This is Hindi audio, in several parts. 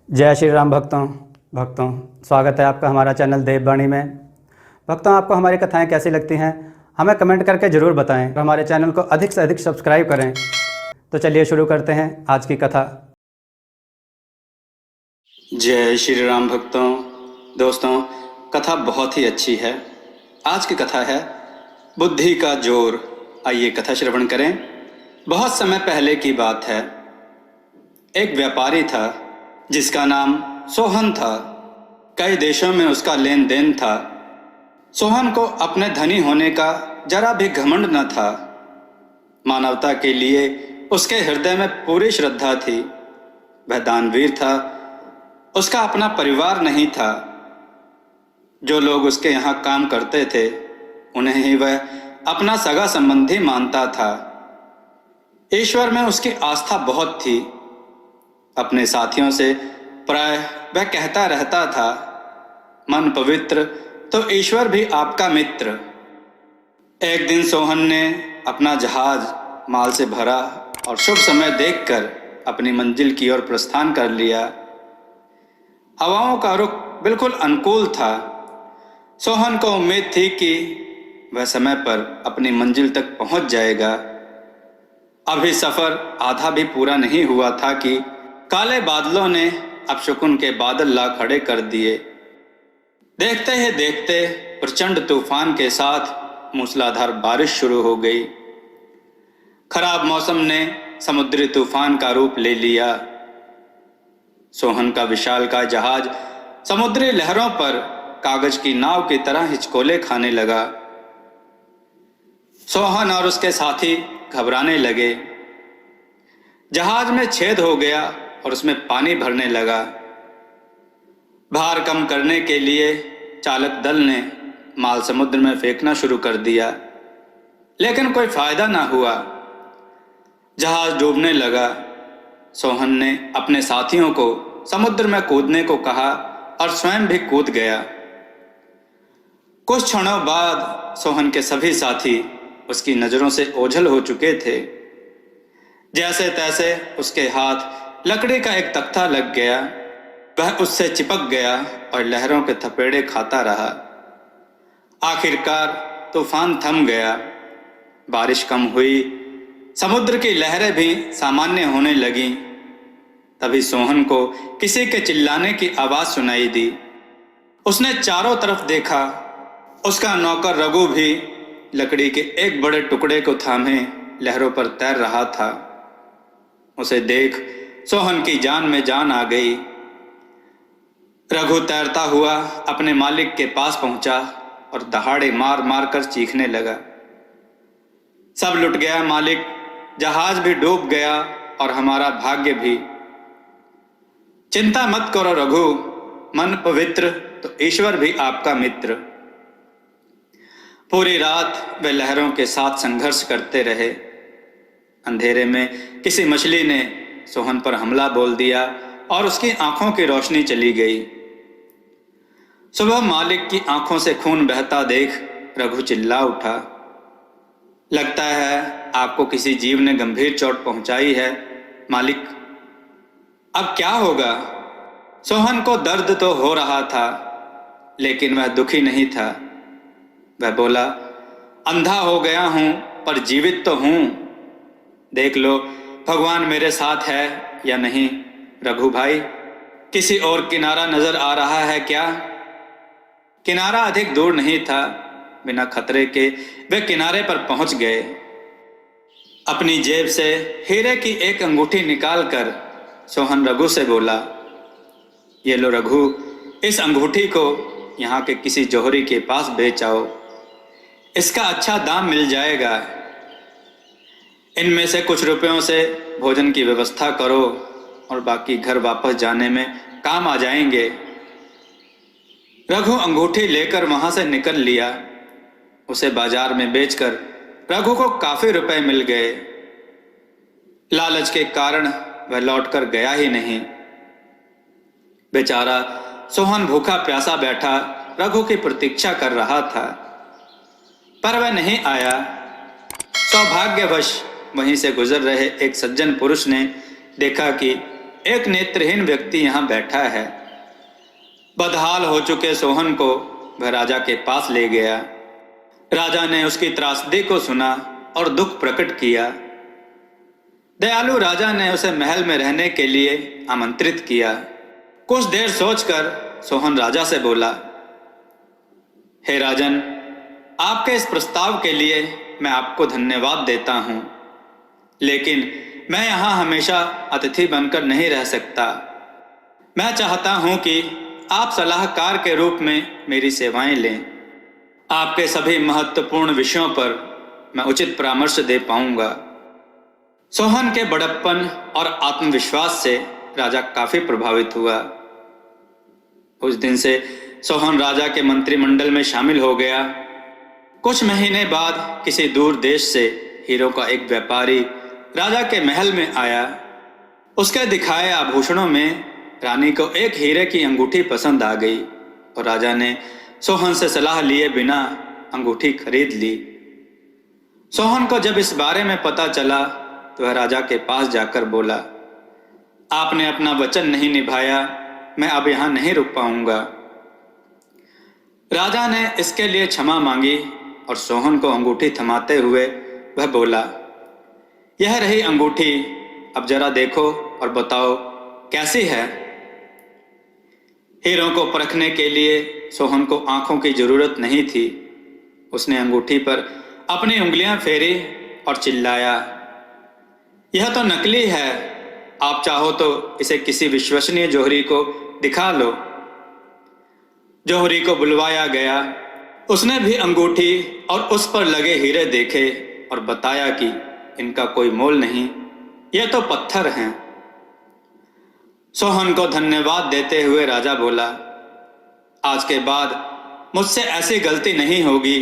जय श्री राम भक्तों स्वागत है आपका हमारा चैनल देववाणी में। भक्तों, आपको हमारी कथाएं कैसी लगती हैं हमें कमेंट करके ज़रूर बताएं और हमारे चैनल को अधिक से अधिक सब्सक्राइब करें। तो चलिए शुरू करते हैं आज की कथा। जय श्री राम भक्तों। दोस्तों, कथा बहुत ही अच्छी है। आज की कथा है बुद्धि का जोर। आइए कथा श्रवण करें। बहुत समय पहले की बात है। एक व्यापारी था जिसका नाम सोहन था। कई देशों में उसका लेन देन था। सोहन को अपने धनी होने का जरा भी घमंड न था। मानवता के लिए उसके हृदय में पूरी श्रद्धा थी। वह दानवीर था। उसका अपना परिवार नहीं था। जो लोग उसके यहाँ काम करते थे उन्हें ही वह अपना सगा संबंधी मानता था। ईश्वर में उसकी आस्था बहुत थी। अपने साथियों से प्राय वह कहता रहता था, मन पवित्र तो ईश्वर भी आपका मित्र। एक दिन सोहन ने अपना जहाज माल से भरा और शुभ समय देखकर अपनी मंजिल की ओर प्रस्थान कर लिया। हवाओं का रुख बिल्कुल अनुकूल था। सोहन को उम्मीद थी कि वह समय पर अपनी मंजिल तक पहुंच जाएगा। अभी सफर आधा भी पूरा नहीं हुआ था कि काले बादलों ने अपशकुन के बादल ला खड़े कर दिए। देखते ही देखते प्रचंड तूफान के साथ मूसलाधार बारिश शुरू हो गई। खराब मौसम ने समुद्री तूफान का रूप ले लिया। सोहन का विशालकाय जहाज समुद्री लहरों पर कागज की नाव की तरह हिचकोले खाने लगा। सोहन और उसके साथी घबराने लगे। जहाज में छेद हो गया और उसमें पानी भरने लगा। भार कम करने के लिए चालक दल ने माल समुद्र में फेंकना शुरू कर दिया, लेकिन कोई फायदा ना हुआ। जहाज डूबने लगा। सोहन ने अपने साथियों को समुद्र में कूदने को कहा और स्वयं भी कूद गया। कुछ क्षणों बाद सोहन के सभी साथी उसकी नजरों से ओझल हो चुके थे। जैसे तैसे उसके हाथ लकड़ी का एक तख्ता लग गया। वह उससे चिपक गया और लहरों के थपेड़े खाता रहा। आखिरकार तूफान थम गया। बारिश कम हुई। समुद्र की लहरें भी सामान्य होने लगीं। तभी सोहन को किसी के चिल्लाने की आवाज सुनाई दी। उसने चारों तरफ देखा। उसका नौकर रघु भी लकड़ी के एक बड़े टुकड़े को थामे लहरों पर तैर रहा था। उसे देख सोहन की जान में जान आ गई। रघु तैरता हुआ अपने मालिक के पास पहुंचा और दहाड़े मार मार कर चीखने लगा, सब लुट गया मालिक, जहाज भी डूब गया और हमारा भाग्य भी। चिंता मत करो रघु, मन पवित्र तो ईश्वर भी आपका मित्र। पूरी रात वे लहरों के साथ संघर्ष करते रहे। अंधेरे में किसी मछली ने सोहन पर हमला बोल दिया और उसकी आंखों की रोशनी चली गई। सुबह मालिक की आंखों से खून बहता देख रघु चिल्ला उठा, लगता है आपको किसी जीव ने गंभीर चोट पहुंचाई है मालिक, अब क्या होगा। सोहन को दर्द तो हो रहा था, लेकिन वह दुखी नहीं था। वह बोला, अंधा हो गया हूं पर जीवित तो हूं। देख लो भगवान मेरे साथ है या नहीं। रघु भाई, किसी और किनारा नजर आ रहा है क्या? किनारा अधिक दूर नहीं था। बिना खतरे के वे किनारे पर पहुंच गए। अपनी जेब से हीरे की एक अंगूठी निकालकर सोहन रघु से बोला, ये लो रघु, इस अंगूठी को यहाँ के किसी जौहरी के पास बेच आओ, इसका अच्छा दाम मिल जाएगा। इनमें से कुछ रुपयों से भोजन की व्यवस्था करो और बाकी घर वापस जाने में काम आ जाएंगे। रघु अंगूठी लेकर वहां से निकल लिया। उसे बाजार में बेचकर रघु को काफी रुपए मिल गए। लालच के कारण वह लौटकर गया ही नहीं। बेचारा सोहन भूखा प्यासा बैठा रघु की प्रतीक्षा कर रहा था, पर वह नहीं आया। सौभाग्यवश वहीं से गुजर रहे एक सज्जन पुरुष ने देखा कि एक नेत्रहीन व्यक्ति यहाँ बैठा है। बदहाल हो चुके सोहन को वह राजा के पास ले गया। राजा ने उसकी त्रासदी को सुना और दुख प्रकट किया। दयालु राजा ने उसे महल में रहने के लिए आमंत्रित किया। कुछ देर सोचकर सोहन राजा से बोला, हे राजन, आपके इस प्रस्ताव के लिए मैं आपको धन्यवाद देता हूं, लेकिन मैं यहां हमेशा अतिथि बनकर नहीं रह सकता। मैं चाहता हूं कि आप सलाहकार के रूप में मेरी सेवाएं लें। आपके सभी महत्वपूर्ण विषयों पर मैं उचित परामर्श दे पाऊंगा। सोहन के बड़प्पन और आत्मविश्वास से राजा काफी प्रभावित हुआ। उस दिन से सोहन राजा के मंत्रिमंडल में शामिल हो गया। कुछ महीने बाद किसी दूर देश से हीरों का एक व्यापारी राजा के महल में आया। उसके दिखाए आभूषणों में रानी को एक हीरे की अंगूठी पसंद आ गई और राजा ने सोहन से सलाह लिए बिना अंगूठी खरीद ली। सोहन को जब इस बारे में पता चला तो वह राजा के पास जाकर बोला, आपने अपना वचन नहीं निभाया, मैं अब यहां नहीं रुक पाऊंगा। राजा ने इसके लिए क्षमा मांगी और सोहन को अंगूठी थमाते हुए वह बोला, यह रही अंगूठी, अब जरा देखो और बताओ कैसी है। हीरों को परखने के लिए सोहन को आंखों की जरूरत नहीं थी। उसने अंगूठी पर अपनी उंगलियां फेरी और चिल्लाया, यह तो नकली है, आप चाहो तो इसे किसी विश्वसनीय जौहरी को दिखा लो। जौहरी को बुलवाया गया। उसने भी अंगूठी और उस पर लगे हीरे देखे और बताया कि इनका कोई मोल नहीं, ये तो पत्थर हैं। सोहन को धन्यवाद देते हुए राजा बोला, आज के बाद मुझसे ऐसी गलती नहीं होगी,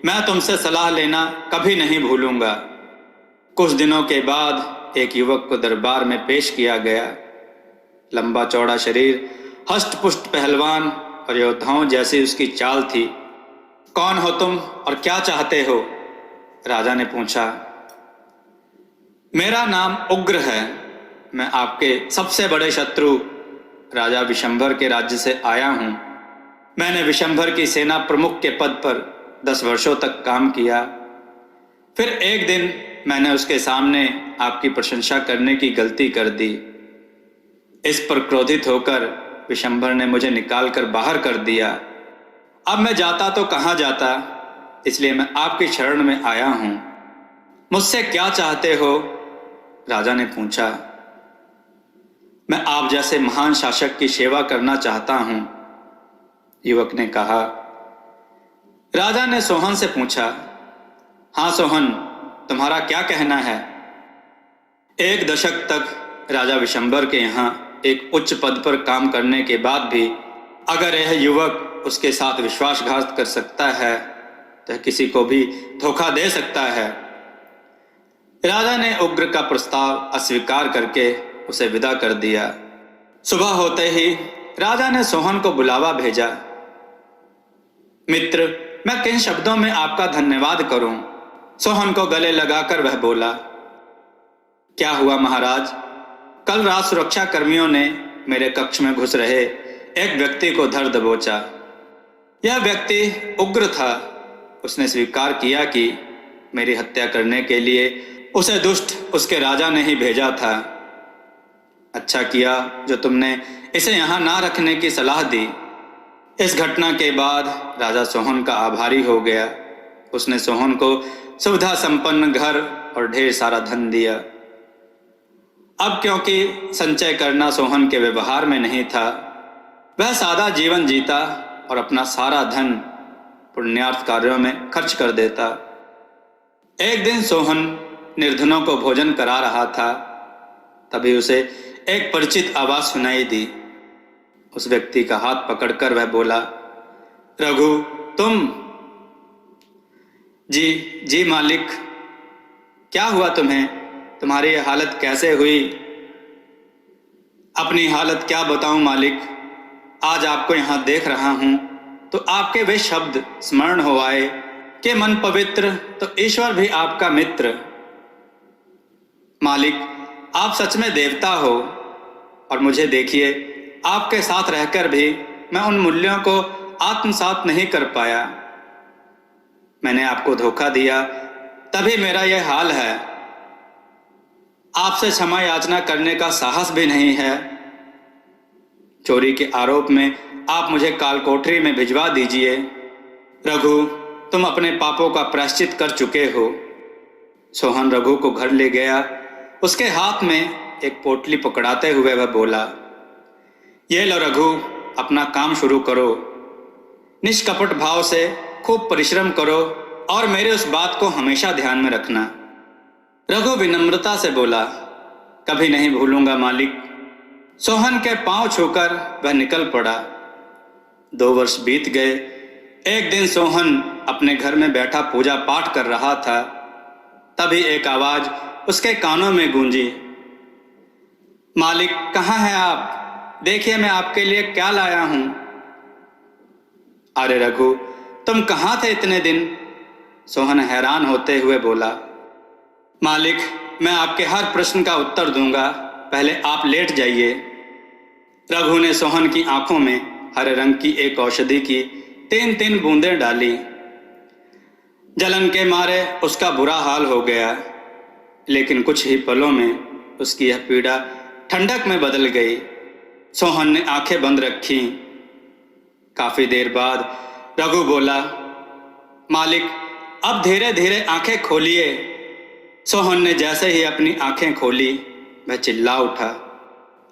मैं तुमसे सलाह लेना कभी नहीं भूलूंगा। कुछ दिनों के बाद एक युवक को दरबार में पेश किया गया। लंबा चौड़ा शरीर, हष्ट पुष्ट पहलवान और योद्धाओं जैसी उसकी चाल थी। कौन हो तुम और क्या चाहते हो? राजा ने पूछा। मेरा नाम उग्र है, मैं आपके सबसे बड़े शत्रु राजा विशंभर के राज्य से आया हूं। मैंने विशंभर की सेना प्रमुख के पद पर 10 वर्षों तक काम किया। फिर एक दिन मैंने उसके सामने आपकी प्रशंसा करने की गलती कर दी। इस पर क्रोधित होकर विशंभर ने मुझे निकालकर बाहर कर दिया। अब मैं जाता तो कहाँ जाता, इसलिए मैं आपकी शरण में आया हूं। मुझसे क्या चाहते हो? राजा ने पूछा। मैं आप जैसे महान शासक की सेवा करना चाहता हूं, युवक ने कहा। राजा ने सोहन से पूछा, हाँ सोहन, तुम्हारा क्या कहना है? 1 दशक तक राजा विशंभर के यहाँ एक उच्च पद पर काम करने के बाद भी अगर यह युवक उसके साथ विश्वासघात कर सकता है तो किसी को भी धोखा दे सकता है। राजा ने उग्र का प्रस्ताव अस्वीकार करके उसे विदा कर दिया। सुबह होते ही राजा ने सोहन को बुलावा भेजा। मित्र, मैं किन शब्दों में आपका धन्यवाद करूं? सोहन को गले लगाकर वह बोला। क्या हुआ महाराज? कल रात सुरक्षा कर्मियों ने मेरे कक्ष में घुस रहे एक व्यक्ति को धर दबोचा। यह व्यक्ति उग्र था। उसने स्वीकार किया कि मेरी हत्या करने के लिए उसे दुष्ट उसके राजा ने ही भेजा था। अच्छा किया जो तुमने इसे यहाँ ना रखने की सलाह दी। इस घटना के बाद राजा सोहन का आभारी हो गया। उसने सोहन को सुविधा संपन्न घर और ढेर सारा धन दिया। अब क्योंकि संचय करना सोहन के व्यवहार में नहीं था, वह सादा जीवन जीता और अपना सारा धन पुण्यार्थ कार्यों में खर्च कर देता। एक दिन सोहन निर्धनों को भोजन करा रहा था, तभी उसे एक परिचित आवाज सुनाई दी। उस व्यक्ति का हाथ पकड़कर वह बोला, रघु तुम? जी मालिक। क्या हुआ तुम्हें? तुम्हारी यह हालत कैसे हुई? अपनी हालत क्या बताऊं मालिक, आज आपको यहाँ देख रहा हूं तो आपके वे शब्द स्मरण हो आए कि मन पवित्र तो ईश्वर भी आपका मित्र। मालिक, आप सच में देवता हो और मुझे देखिए, आपके साथ रहकर भी मैं उन मूल्यों को आत्मसात नहीं कर पाया। मैंने आपको धोखा दिया, तभी मेरा यह हाल है। आपसे क्षमा याचना करने का साहस भी नहीं है। चोरी के आरोप में आप मुझे कालकोठरी में भिजवा दीजिए। रघु, तुम अपने पापों का प्रायश्चित कर चुके हो। सोहन रघु को घर ले गया। उसके हाथ में एक पोटली पकड़ाते हुए वह बोला, ये लो रघु, अपना काम शुरू करो। निष्कपट भाव से खूब परिश्रम करो और मेरे उस बात को हमेशा ध्यान में रखना। रघु विनम्रता से बोला, कभी नहीं भूलूंगा मालिक। सोहन के पांव छूकर वह निकल पड़ा। 2 वर्ष बीत गए। एक दिन सोहन अपने घर में बैठा पूजा पाठ कर रहा था। तभी एक आवाज उसके कानों में गूंजी, मालिक कहाँ हैं आप? देखिए मैं आपके लिए क्या लाया हूं। अरे रघु, तुम कहाँ थे इतने दिन? सोहन हैरान होते हुए बोला, मालिक मैं आपके हर प्रश्न का उत्तर दूंगा, पहले आप लेट जाइए। रघु ने सोहन की आंखों में हरे रंग की एक औषधि की 3-3 बूंदें डाली। जलन के मारे उसका बुरा हाल हो गया, लेकिन कुछ ही पलों में उसकी यह पीड़ा ठंडक में बदल गई। सोहन ने आंखें बंद रखी। काफी देर बाद रघु बोला, मालिक अब धीरे धीरे आंखें खोलिए। सोहन ने जैसे ही अपनी आंखें खोली, वह चिल्ला उठा।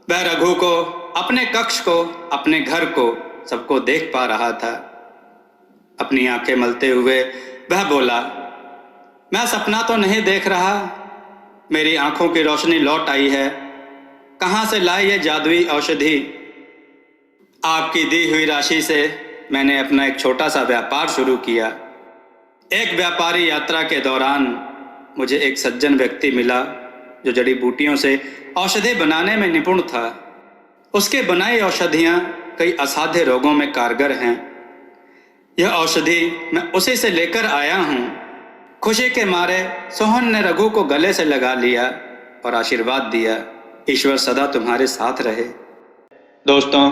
वह रघु को, अपने कक्ष को, अपने घर को, सबको देख पा रहा था। अपनी आंखें मलते हुए वह बोला, मैं सपना तो नहीं देख रहा, मेरी आंखों की रोशनी लौट आई है। कहाँ से लाई ये जादुई औषधि? आपकी दी हुई राशि से मैंने अपना एक छोटा सा व्यापार शुरू किया। एक व्यापारी यात्रा के दौरान मुझे एक सज्जन व्यक्ति मिला जो जड़ी बूटियों से औषधि बनाने में निपुण था। उसके बनाई औषधियाँ कई असाध्य रोगों में कारगर हैं। यह औषधि मैं उसी से लेकर आया हूँ। खुशी के मारे सोहन ने रघु को गले से लगा लिया और आशीर्वाद दिया, ईश्वर सदा तुम्हारे साथ रहे। दोस्तों,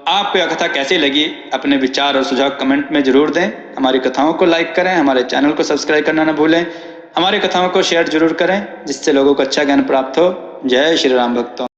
आपको यह कथा कैसी लगी? अपने विचार और सुझाव कमेंट में जरूर दें। हमारी कथाओं को लाइक करें, हमारे चैनल को सब्सक्राइब करना न भूलें। हमारी कथाओं को शेयर जरूर करें, जिससे लोगों को अच्छा ज्ञान प्राप्त हो। जय श्री राम भक्तों।